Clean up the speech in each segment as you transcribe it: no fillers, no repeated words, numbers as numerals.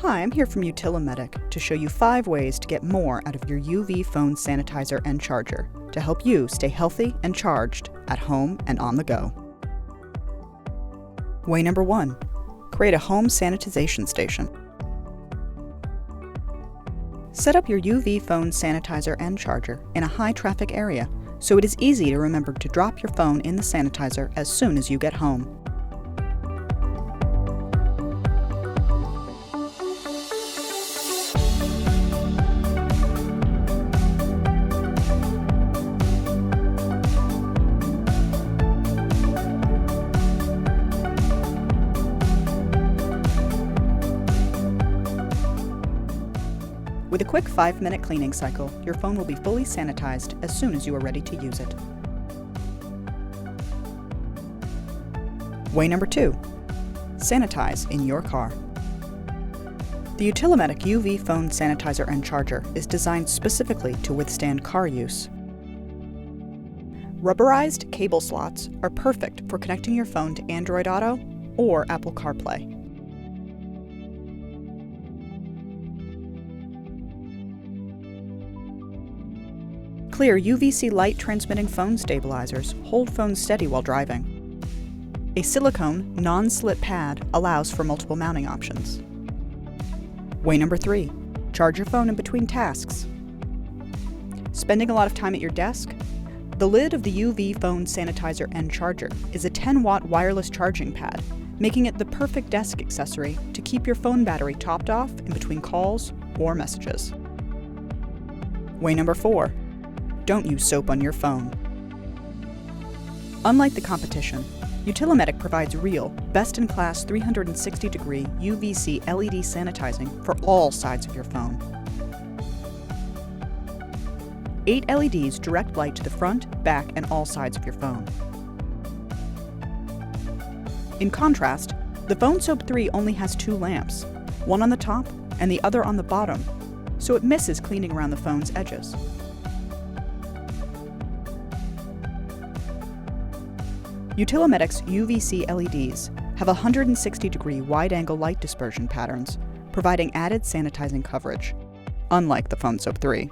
Hi, I'm here from Utilimedic to show you 5 ways to get more out of your UV phone sanitizer and charger to help you stay healthy and charged at home and on the go. Way number 1. Create a home sanitization station. Set up your UV phone sanitizer and charger in a high-traffic area so it is easy to remember to drop your phone in the sanitizer as soon as you get home. With a quick 5-minute cleaning cycle, your phone will be fully sanitized as soon as you are ready to use it. Way number 2. Sanitize in your car. The Utilimedic UV phone sanitizer and charger is designed specifically to withstand car use. Rubberized cable slots are perfect for connecting your phone to Android Auto or Apple CarPlay. Clear UVC light transmitting phone stabilizers hold phones steady while driving. A silicone, non-slip pad allows for multiple mounting options. Way number 3. Charge your phone in between tasks. Spending a lot of time at your desk? The lid of the UV phone sanitizer and charger is a 10-watt wireless charging pad, making it the perfect desk accessory to keep your phone battery topped off in between calls or messages. Way number 4. Don't use soap on your phone. Unlike the competition, Utilimedic provides real, best-in-class 360-degree UVC LED sanitizing for all sides of your phone. 8 LEDs direct light to the front, back, and all sides of your phone. In contrast, the Phone Soap 3 only has 2 lamps, one on the top and the other on the bottom, so it misses cleaning around the phone's edges. Utilimedic's UVC LEDs have 160-degree wide-angle light dispersion patterns, providing added sanitizing coverage, unlike the Phone Soap 3.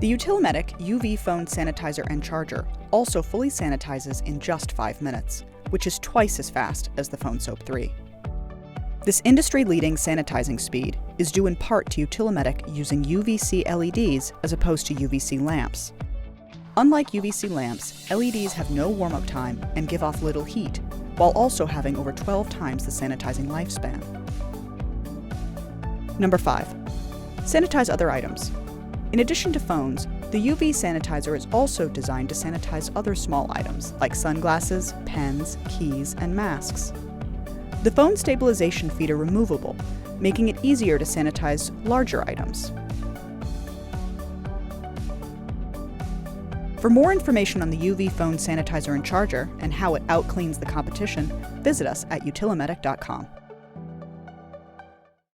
The Utilimedic UV phone sanitizer and charger also fully sanitizes in just 5 minutes, which is twice as fast as the Phone Soap 3. This industry-leading sanitizing speed is due in part to Utilimedic using UVC LEDs as opposed to UVC lamps. Unlike UVC lamps, LEDs have no warm-up time and give off little heat, while also having over 12 times the sanitizing lifespan. Number 5. Sanitize other items. In addition to phones, the UV sanitizer is also designed to sanitize other small items like sunglasses, pens, keys, and masks. The phone stabilization feet are removable, making it easier to sanitize larger items. For more information on the UV phone sanitizer and charger and how it outcleans the competition, visit us at utilimedic.com.